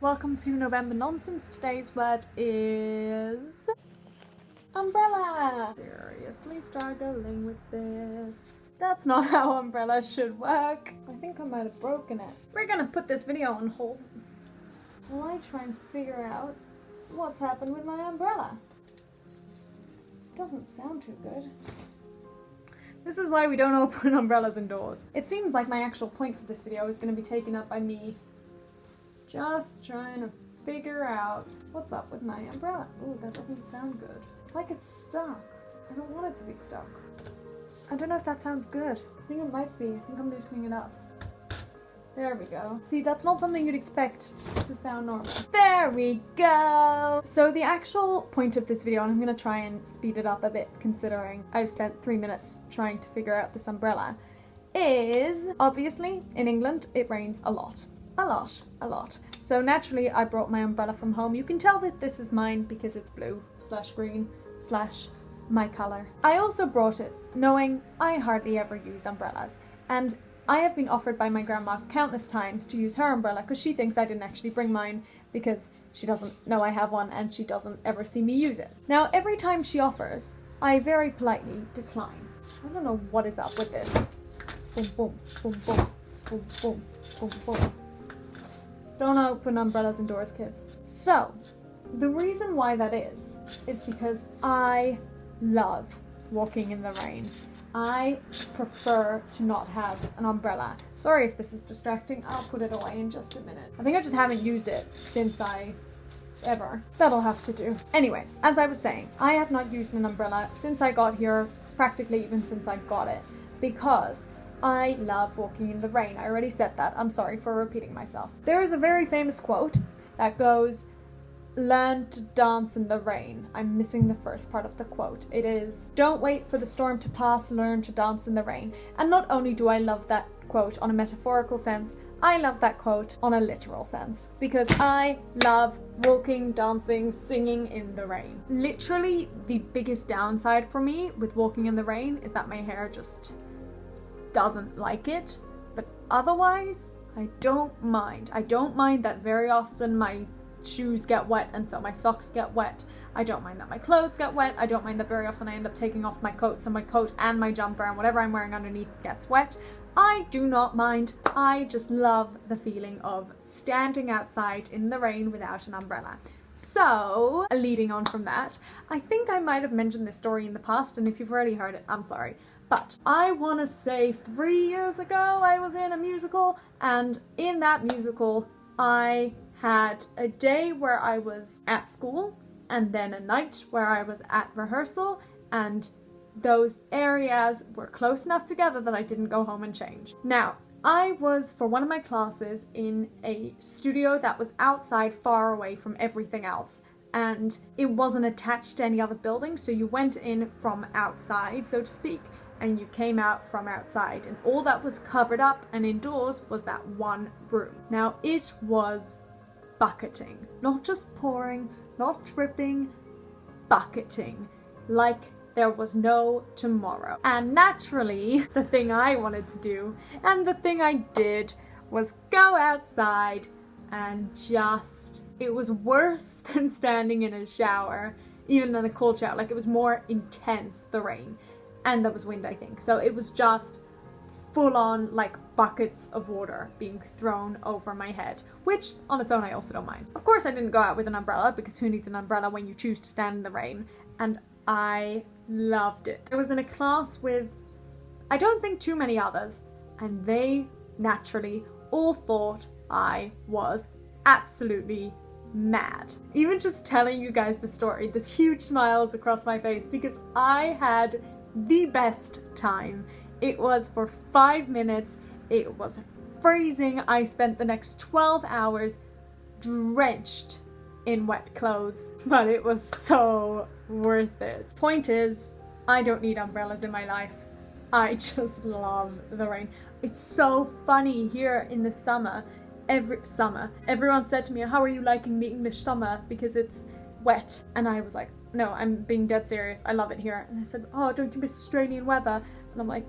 Welcome to November Nonsense. Today's word is umbrella. Seriously struggling with this. That's not how umbrella should work. I think I might have broken it. We're gonna put this video on hold while I try and figure out what's happened with my umbrella. Doesn't sound too good. This is why we don't open umbrellas indoors. It seems like my actual point for this video is going to be taken up by me just trying to figure out what's up with my umbrella. Ooh, that doesn't sound good. It's like it's stuck. I don't want it to be stuck. I don't know if that sounds good. I think it might be. I think I'm loosening it up. There we go. See, that's not something you'd expect to sound normal. There we go! So the actual point of this video, and I'm gonna try and speed it up a bit considering I've spent 3 minutes trying to figure out this umbrella, is obviously in England it rains a lot. A lot. So naturally I brought my umbrella from home. You can tell that this is mine because it's blue/green/ my colour. I also brought it knowing I hardly ever use umbrellas, and I have been offered by my grandma countless times to use her umbrella because she thinks I didn't actually bring mine because she doesn't know I have one and she doesn't ever see me use it. Now, every time she offers, I very politely decline. I don't know what is up with this. Boom, boom, boom, boom, boom, boom, boom, boom. Don't open umbrellas indoors, kids. So, the reason why that is because I love walking in the rain. I prefer to not have an umbrella. Sorry if this is distracting, I'll put it away in just a minute. I think I just haven't used it since ever. That'll have to do. Anyway, as I was saying, I have not used an umbrella since I got here, practically even since I got it, because I love walking in the rain. I already said that, I'm sorry for repeating myself. There is a very famous quote that goes, "Learn to dance in the rain." I'm missing the first part of the quote. It is, "Don't wait for the storm to pass, learn to dance in the rain." And not only do I love that quote on a metaphorical sense, I love that quote on a literal sense. Because I love walking, dancing, singing in the rain. Literally, the biggest downside for me with walking in the rain is that my hair just doesn't like it. But otherwise, I don't mind. I don't mind that very often my shoes get wet and so my socks get wet. I don't mind that my clothes get wet. I don't mind that very often I end up taking off my coat, so my coat and my jumper and whatever I'm wearing underneath gets wet. I do not mind. I just love the feeling of standing outside in the rain without an umbrella. So, leading on from that, I think I might have mentioned this story in the past, and if you've already heard it, I'm sorry. But I want to say 3 years ago I was in a musical, and in that musical I had a day where I was at school and then a night where I was at rehearsal, and those areas were close enough together that I didn't go home and change. Now, I was, for one of my classes, in a studio that was outside, far away from everything else, and it wasn't attached to any other building, so you went in from outside, so to speak, and you came out from outside, and all that was covered up and indoors was that one room. Now, it was bucketing. Not just pouring, not dripping, bucketing. Like there was no tomorrow. And naturally, the thing I wanted to do, and the thing I did, was go outside and it was worse than standing in a shower, even than a cold shower. Like, it was more intense, the rain. And there was wind, I think. So it was just full on, like, buckets of water being thrown over my head, which on its own I also don't mind. Of course I didn't go out with an umbrella, because who needs an umbrella when you choose to stand in the rain? And I loved it. I was in a class with, I don't think, too many others, and they naturally all thought I was absolutely mad. Even just telling you guys the story, there's huge smiles across my face because I had the best time. It was for 5 minutes. It was freezing. I spent the next 12 hours drenched in wet clothes, but it was so worth it. Point is, I don't need umbrellas in my life. I just love the rain. It's so funny here in the summer. Everyone said to me, "How are you liking the English summer? Because it's wet." And I was like, "No, I'm being dead serious. I love it here." And they said, "Oh, don't you miss Australian weather?" And I'm like,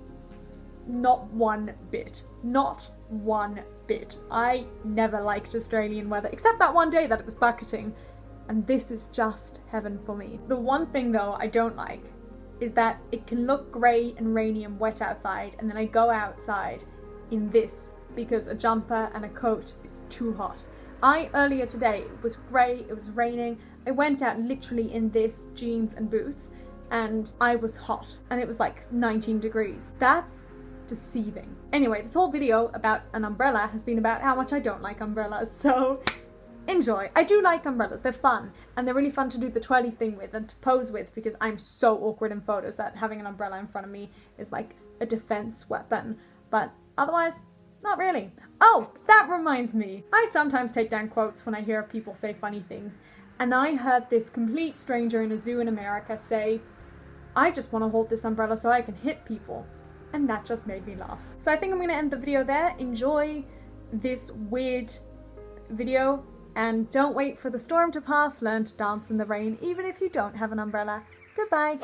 Not one bit. Not one bit. I never liked Australian weather, except that one day that it was bucketing, and this is just heaven for me. The one thing though I don't like is that it can look grey and rainy and wet outside, and then I go outside in this because a jumper and a coat is too hot. Earlier today, it was grey, it was raining, I went out literally in this, jeans and boots, and I was hot, and it was like 19 degrees. That's deceiving. Anyway, this whole video about an umbrella has been about how much I don't like umbrellas, so enjoy. I do like umbrellas, they're fun, and they're really fun to do the twirly thing with and to pose with, because I'm so awkward in photos that having an umbrella in front of me is like a defense weapon, but otherwise, not really. Oh, that reminds me. I sometimes take down quotes when I hear people say funny things, and I heard this complete stranger in a zoo in America say, "I just want to hold this umbrella so I can hit people." And that just made me laugh. So I think I'm going to end the video there. Enjoy this weird video, and don't wait for the storm to pass. Learn to dance in the rain, even if you don't have an umbrella. Goodbye.